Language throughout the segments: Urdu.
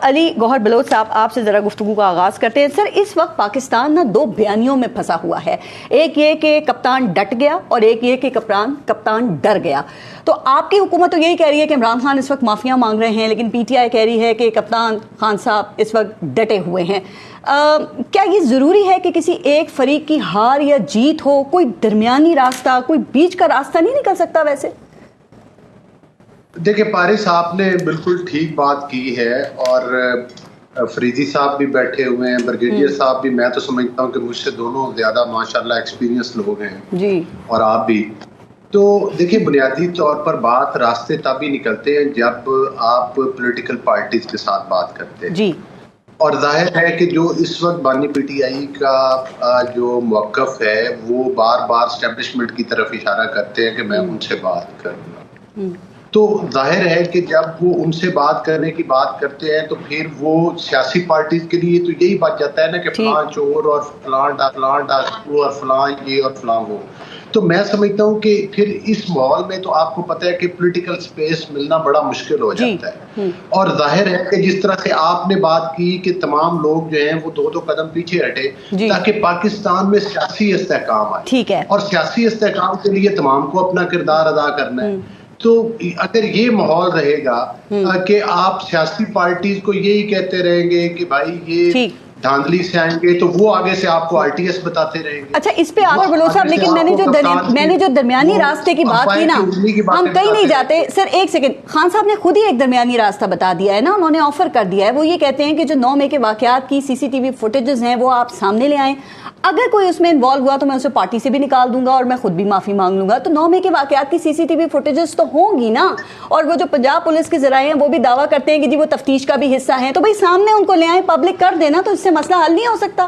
علی گوہر بلوچ صاحب، آپ سے ذرا گفتگو کا آغاز کرتے ہیں. سر، اس وقت پاکستان نا دو بیانیوں میں پھنسا ہوا ہے. ایک یہ کہ کپتان ڈٹ گیا اور ایک یہ کہ کپتان ڈر گیا. تو آپ کی حکومت تو یہی کہہ رہی ہے کہ عمران خان اس وقت معافیاں مانگ رہے ہیں، لیکن پی ٹی آئی کہہ رہی ہے کہ کپتان خان صاحب اس وقت ڈٹے ہوئے ہیں. کیا یہ ضروری ہے کہ کسی ایک فریق کی ہار یا جیت ہو؟ کوئی درمیانی راستہ، کوئی بیچ کا راستہ نہیں نکل سکتا؟ ویسے دیکھیں، پارس آپ نے بالکل ٹھیک بات کی ہے، اور فریدی صاحب بھی بیٹھے ہوئے ہیں، بریگیڈیئر صاحب بھی. میں تو سمجھتا ہوں کہ مجھ سے دونوں زیادہ ماشاءاللہ ایکسپیرینس لوگ ہیں جی، اور آپ بھی. تو دیکھیں، بنیادی طور پر بات راستے تب ہی نکلتے ہیں جب آپ پولیٹیکل پارٹیز کے ساتھ بات کرتے ہیں. جی، اور ظاہر ہے کہ جو اس وقت بانی پی ٹی آئی کا جو موقف ہے وہ بار بار اسٹیبلشمنٹ کی طرف اشارہ کرتے ہیں کہ میں ان سے بات کروں گا. تو ظاہر ہے کہ جب وہ ان سے بات کرنے کی بات کرتے ہیں تو پھر وہ سیاسی پارٹیز کے لیے تو یہی بات جاتا ہے نا کہ فلاں چور اور فلاں ڈاکو اور فلاں یہ اور فلاں وہ. تو میں سمجھتا ہوں کہ پھر اس ماحول میں تو آپ کو پتہ ہے کہ پولیٹیکل سپیس ملنا بڑا مشکل ہو جاتا ہے. اور ظاہر ہے کہ جس طرح سے آپ نے بات کی کہ تمام لوگ جو ہیں وہ دو قدم پیچھے ہٹے تاکہ پاکستان میں سیاسی استحکام آئے، اور سیاسی استحکام کے لیے تمام کو اپنا کردار ادا کرنا ہے. تو اگر یہ ماحول رہے گا کہ آپ سیاسی پارٹیز کو یہی کہتے رہیں گے کہ بھائی یہ دھاندلی سے آئیں گے، تو وہ آگے سے آپ کو آر ٹی ایس بتاتے رہیں گے. اچھا، اس پہ آگر بلوچ صاحب، لیکن میں نے جو درمیانی راستے کی بات کی نا، ہم کہیں نہیں جاتے. سر ایک سیکنڈ، خان صاحب نے خود ہی ایک درمیانی راستہ بتا دیا ہے نا، انہوں نے آفر کر دیا ہے. وہ یہ کہتے ہیں کہ جو 9 مئی کے واقعات کی CCTV فوٹیجز ہیں وہ آپ سامنے لے آئیں. اگر کوئی اس میں انوالو ہوا تو میں اسے پارٹی سے بھی نکال دوں گا اور میں خود بھی معافی مانگ لوں گا. تو 9 مئی کے واقعات کی CCTV فوٹیجز تو ہوں گی نا. اور وہ جو پنجاب پولیس کے ذرائع ہیں وہ بھی دعویٰ کرتے ہیں کہ جی وہ تفتیش کا بھی حصہ ہیں. تو بھائی سامنے ان کو لے آئیں، پبلک کر دینا، تو اس سے مسئلہ حل نہیں ہو سکتا؟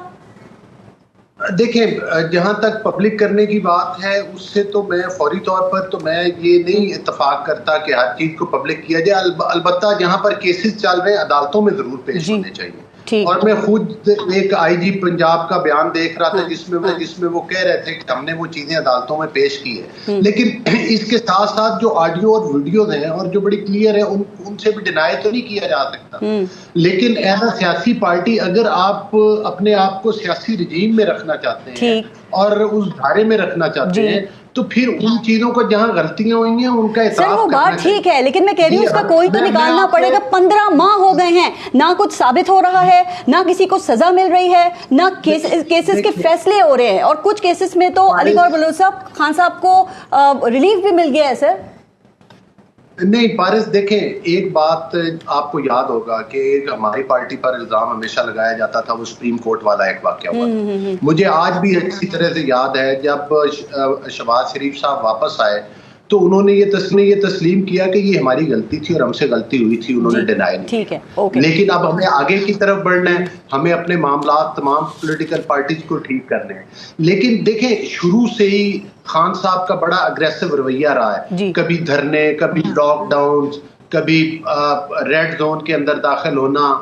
دیکھیں، جہاں تک پبلک کرنے کی بات ہے اس سے تو میں فوری طور پر تو میں یہ نہیں اتفاق کرتا کہ ہر چیز کو پبلک کیا جائے. البتہ جہاں پر کیسز چل رہے ہیں عدالتوں میں ضرور پیش ہونے چاہیے. اور میں خود ایک آئی جی پنجاب کا بیان دیکھ رہا تھا جس میں وہ کہہ رہے تھے کہ ہم نے وہ چیزیں عدالتوں میں پیش کی ہے. لیکن اس کے ساتھ ساتھ جو آڈیو اور ویڈیوز ہیں اور جو بڑی کلیئر ہیں ان سے بھی ڈینائی تو نہیں کیا جا سکتا. لیکن ایز اے سیاسی پارٹی اگر آپ اپنے آپ کو سیاسی رجیم میں رکھنا چاہتے ہیں اور اس دھارے میں رکھنا چاہتے ہیں تو پھر ان چیزوں کو جہاں غلطیاں ہوئی ہیں ان کا اعتراف کرنا چاہیے. سر وہ بات ٹھیک ہے، لیکن میں کہہ رہی ہوں اس کا کوئی تو نکالنا پڑے گا. 15 ماہ ہو گئے ہیں، نہ کچھ ثابت ہو رہا ہے، نہ کسی کو سزا مل رہی ہے، نہ کیسز کے فیصلے ہو رہے ہیں. اور کچھ کیسز میں تو علی گوہر بلوچ صاحب، خان صاحب کو ریلیف بھی مل گیا ہے. سر نہیں پارس، دیکھیں ایک بات آپ کو یاد ہوگا کہ ہماری پارٹی پر الزام ہمیشہ لگایا جاتا تھا وہ سپریم کورٹ والا ایک واقعہ ہوا تھا. مجھے آج بھی اچھی طرح سے یاد ہے جب شہباز شریف صاحب واپس آئے تو انہوں نے یہ تسلیم کیا کہ یہ ہماری غلطی تھی اور ہم سے غلطی ہوئی تھی. انہوں نے ڈینائی نہیں کیا. لیکن اب ہمیں آگے کی طرف بڑھنا ہے، ہمیں اپنے معاملات تمام پولیٹیکل پارٹیز کو ٹھیک کرنے ہیں. لیکن دیکھیں شروع سے ہی خان صاحب کا بڑا اگریسو رویہ رہا ہے. کبھی دھرنے، کبھی لاک ڈاؤن، کبھی ریڈ زون کے اندر داخل ہونا،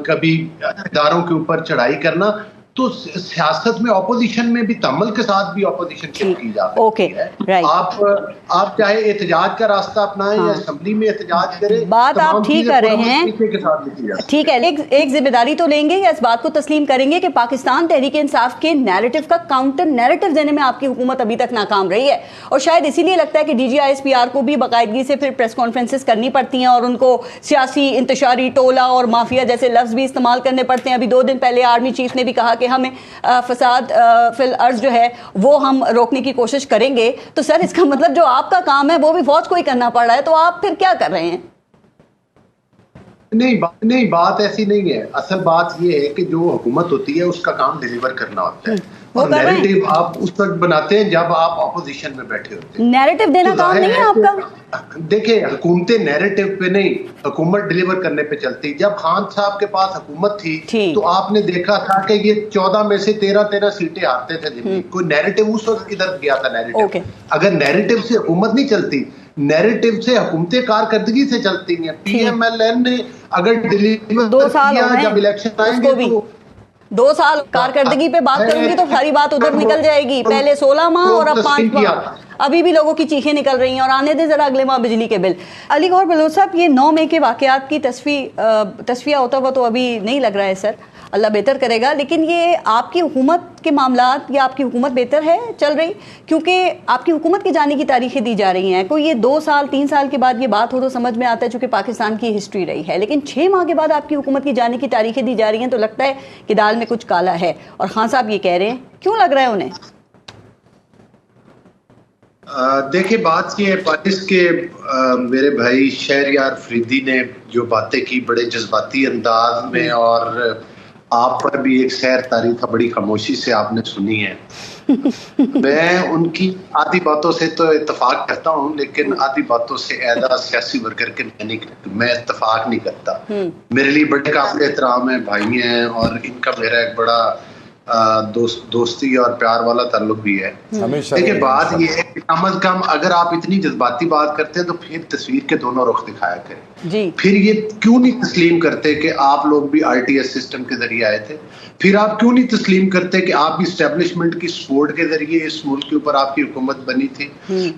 کبھی اداروں کے اوپر چڑھائی کرنا. تو سیاست میں اپوزیشن میں بھی تحمل کے ساتھ بھی اپوزیشن کی جا سکتی ہے. آپ چاہے احتجاج کا راستہ اپنائیں یا اسمبلی میں احتجاج کریں، بات آپ ٹھیک کر رہے ہیں. ٹھیک ہے، ایک ذمہ داری تو لیں گے یا اس بات کو تسلیم کریں گے کہ پاکستان تحریک انصاف کے نیریٹو کا کاؤنٹر نیریٹو دینے میں آپ کی حکومت ابھی تک ناکام رہی ہے. اور شاید اسی لیے لگتا ہے کہ DGI/SPR کو بھی باقاعدگی سے پھر پریس کانفرنسز کرنی پڑتی ہیں اور ان کو سیاسی انتشاری ٹولہ اور مافیا جیسے لفظ بھی استعمال کرنے پڑتے ہیں. ابھی 2 دن پہلے آرمی چیف نے بھی کہا کہ ہمیں فساد فی الارض جو ہے وہ ہم روکنے کی کوشش کریں گے. تو سر اس کا مطلب جو آپ کا کام ہے وہ بھی فوج کو ہی کرنا پڑ رہا ہے، تو آپ پھر کیا کر رہے ہیں؟ نہیں، بات ایسی نہیں ہے. اصل بات یہ ہے کہ جو حکومت ہوتی ہے اس کا کام ڈیلیور کرنا ہوتا ہے. اور نیریٹو آپ اس وقت بناتے ہیں جب آپ اپوزیشن میں بیٹھے ہوتے ہیں. نیریٹو دینا کام نہیں ہے آپ کا؟ دیکھیں حکومتیں نیریٹو پہ نہیں، حکومت ڈیلیور کرنے پہ چلتی. جب خان صاحب کے پاس حکومت تھی تو آپ نے دیکھا تھا کہ یہ 14 میں سے 13 سیٹیں ہارتے تھے. کوئی نیریٹو اس وقت کدھر گیا تھا؟ نیریٹو اگر نیریٹو سے حکومت نہیں چلتی، نیریٹو سے حکومتیں کارکردگی سے چلتی ہیں. PMLN نے اگر ڈیلیور 2 سال کیا جب الیکشن آئیں گے تو 2 سال کارکردگی پہ بات کروں گی تو ساری بات ادھر نکل جائے گی. پہلے 16 ماہ اور اب 5 ماہ. ابھی بھی لوگوں کی چیخیں نکل رہی ہیں اور آنے دیں ذرا اگلے ماہ بجلی کے بل. علی گوہر بلوچ صاحب، یہ 9 مئی کے واقعات کی تصفیہ ہوتا ہوا تو ابھی نہیں لگ رہا ہے سر، اللہ بہتر کرے گا، لیکن یہ آپ کی حکومت کے معاملات یا آپ کی حکومت بہتر ہے چل رہی؟ کیونکہ آپ کی حکومت کے جانے کی تاریخیں دی جا رہی ہیں، کوئی یہ 2 سال 3 سال کے بعد یہ بات ہو تو سمجھ میں آتا ہے چونکہ پاکستان کی ہسٹری رہی ہے، لیکن 6 ماہ کے بعد آپ کی حکومت کی جانے کی تاریخیں دی جا رہی ہیں تو لگتا ہے کہ دال میں کچھ کالا ہے. اور خان صاحب یہ کہہ رہے ہیں، کیوں لگ رہا ہے انہیں؟ دیکھیں بات یہ ہے، پاکس کے میرے بھائی شہریار فریدی نے جو باتیں کی بڑے جذباتی انداز میں، اور آپ پر بھی ایک سیر تاریخ بڑی خاموشی سے آپ نے سنی ہے. میں ان کی آدھی باتوں سے تو اتفاق کرتا ہوں، لیکن آدھی باتوں سے ایز اے سیاسی ورکر کے میں اتفاق نہیں کرتا. میرے لیے بڑے قابل احترام ہیں، بھائی ہیں، اور ان کا میرا ایک بڑا دوستی اور پیار والا تعلق بھی ہے. دیکھیں بات یہ ہے کہ کم از کم اگر آپ اتنی جذباتی بات کرتے ہیں تو پھر تصویر کے دونوں رخ دکھایا کریں. پھر یہ کیوں نہیں تسلیم کرتے کہ آپ لوگ بھی RTS سسٹم کے ذریعے آئے تھے؟ پھر آپ کیوں نہیں تسلیم کرتے کہ آپ بھی اسٹیبلشمنٹ کی سپورٹ کے ذریعے اس ملک کے اوپر آپ کی حکومت بنی تھی؟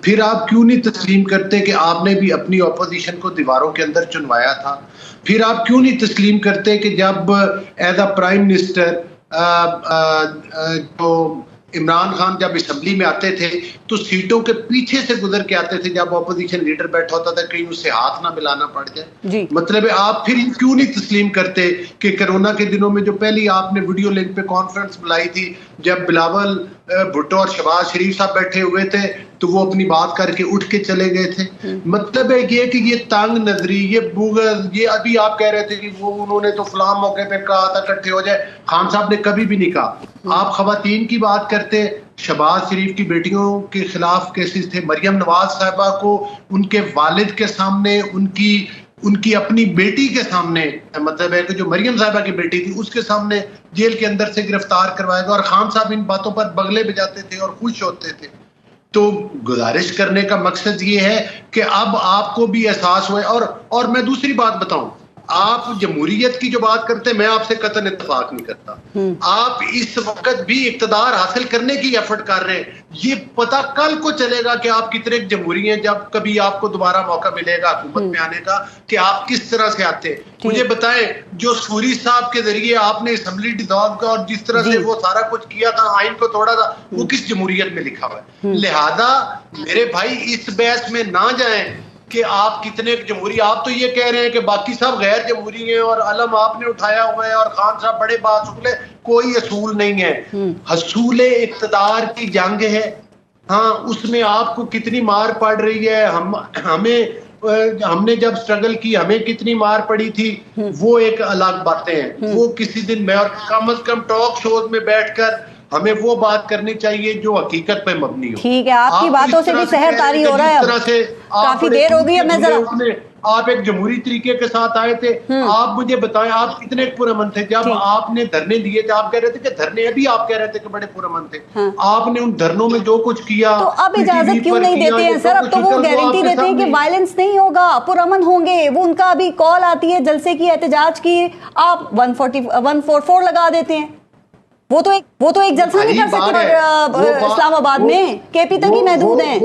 پھر آپ کیوں نہیں تسلیم کرتے کہ آپ نے بھی اپنی اپوزیشن کو دیواروں کے اندر چنوایا تھا؟ پھر آپ کیوں نہیں تسلیم کرتے کہ جب ایز اے پرائم منسٹر جو عمران خان جب اسمبلی میں آتے تھے تو سیٹوں کے پیچھے سے گزر کے آتے تھے، جب اپوزیشن لیڈر بیٹھا ہوتا تھا کہیں اس سے ہاتھ نہ ملانا پڑ جائے. مطلب ہے آپ پھر کیوں نہیں تسلیم کرتے کہ کرونا کے دنوں میں جو پہلی آپ نے ویڈیو لنک پہ کانفرنس بلائی تھی، جب بلاول بھٹو اور شہباز شریف صاحب بیٹھے ہوئے تھے تو وہ اپنی بات کر کے اٹھ کے چلے گئے تھے. مطلب ہے یہ کہ یہ تنگ نظری، یہ بغض، یہ ابھی آپ کہہ رہے تھے کہ وہ انہوں نے تو فلاں موقع پہ کہا تھا اکٹھے ہو جائے. خان صاحب نے کبھی بھی نہیں کہا. آپ خواتین کی بات کرتے، شہباز شریف کی بیٹیوں کے خلاف کیسز تھے، مریم نواز صاحبہ کو ان کے والد کے سامنے، ان کی اپنی بیٹی کے سامنے، مطلب ہے کہ جو مریم صاحبہ کی بیٹی تھی اس کے سامنے جیل کے اندر سے گرفتار کروایا گیا، اور خان صاحب ان باتوں پر بغلے بجاتے تھے اور خوش ہوتے تھے. تو گزارش کرنے کا مقصد یہ ہے کہ اب آپ کو بھی احساس ہوئے. اور میں دوسری بات بتاؤں، آپ جمہوریت کی جو بات کرتے ہیں میں آپ سے قطعاً اتفاق نہیں کرتا. آپ اس وقت بھی اقتدار حاصل کرنے کی ایفرٹ کر رہے ہیں. یہ پتہ کل کو چلے گا کہ آپ کتنے جمہوری ہیں جب کبھی آپ کو دوبارہ موقع ملے گا حکومت میں آنے کا کہ آپ کس طرح سے آتے ہیں. مجھے بتائیں، جو سوری صاحب کے ذریعے آپ نے اسمبلی ڈیزالو کا اور جس طرح سے وہ سارا کچھ کیا تھا، آئین کو توڑا تھا، وہ کس جمہوریت میں لکھا ہوا ہے؟ لہذا میرے بھائی اس بحث میں نہ جائیں کہ آپ کتنے جمہوری. آپ تو یہ کہہ رہے ہیں کہ باقی سب غیر جمہوری ہیں اور علم آپ نے اٹھایا ہوا ہے اور خان صاحب بڑے بااصول ہیں. کوئی اصول نہیں ہے. حصول اقتدار کی جنگ ہے. ہاں، اس میں آپ کو کتنی مار پڑ رہی ہے، ہم نے جب سٹرگل کی ہمیں کتنی مار پڑی تھی، وہ ایک الگ باتیں ہیں. وہ کسی دن میں، اور کم از کم ٹاک شوز میں بیٹھ کر ہمیں وہ بات کرنی چاہیے جو حقیقت پہ مبنی ہو. ٹھیک ہے، آپ کی باتوں سے بھی سحر طاری ہو رہا ہے، کافی دیر ہو گئی ہے. میں ذرا آپ ایک جمہوری طریقے کے ساتھ آئے تھے. آپ مجھے بتائیں آپ کتنے پرامن تھے جب آپ نے دھرنے دیے تھے؟ آپ کہہ رہے تھے کہ دھرنے، ابھی آپ کہہ رہے تھے کہ بڑے پرامن تھے. آپ نے ان دھرنوں میں جو کچھ کیا تو اب اجازت کیوں نہیں دیتے ہیں سر؟ اب تو وہ گارنٹی دیتے ہیں کہ وائلنس نہیں ہوگا، پرامن ہوں گے. وہ ان کا ابھی کال آتی ہے جلسے کی، احتجاج کی، آپ 144 لگا دیتے ہیں. وہ تو ایک جلسہ نہیں کر سکتے اسلام آباد میں، KP تک ہی محدود ہیں.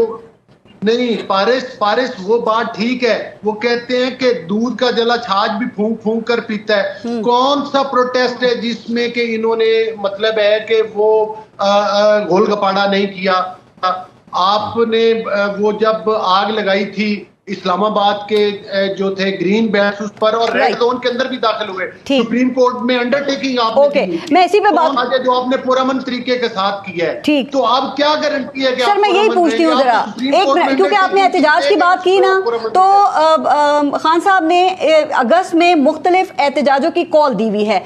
نہیں پارس وہ بات ٹھیک ہے. وہ کہتے ہیں کہ دودھ کا جلا چھاچ بھی پھونک پھونک کر پیتا ہے. کون سا پروٹیسٹ ہے جس میں کہ انہوں نے مطلب ہے کہ وہ گول گپاڑا نہیں کیا؟ آپ نے وہ جب آگ لگائی تھی اسلام آباد کے جو تھے گرین بیلٹس اس پر، اور ریڈ زون کے اندر بھی داخل ہوئے، سپریم کورٹ میں انڈر ٹیکنگ آپ نے کی، میں اسی پہ بات جو آپ نے پرامن طریقے کے ساتھ کیا ہے. ٹھیک، تو اب کیا گارنٹی ہے کہ سر؟ میں یہی پوچھتی ہوں ذرا ایک منٹ، کیونکہ آپ نے احتجاج کی بات کی نا، تو خان صاحب نے اگست میں مختلف احتجاجوں کی کال دی ہوئی ہے.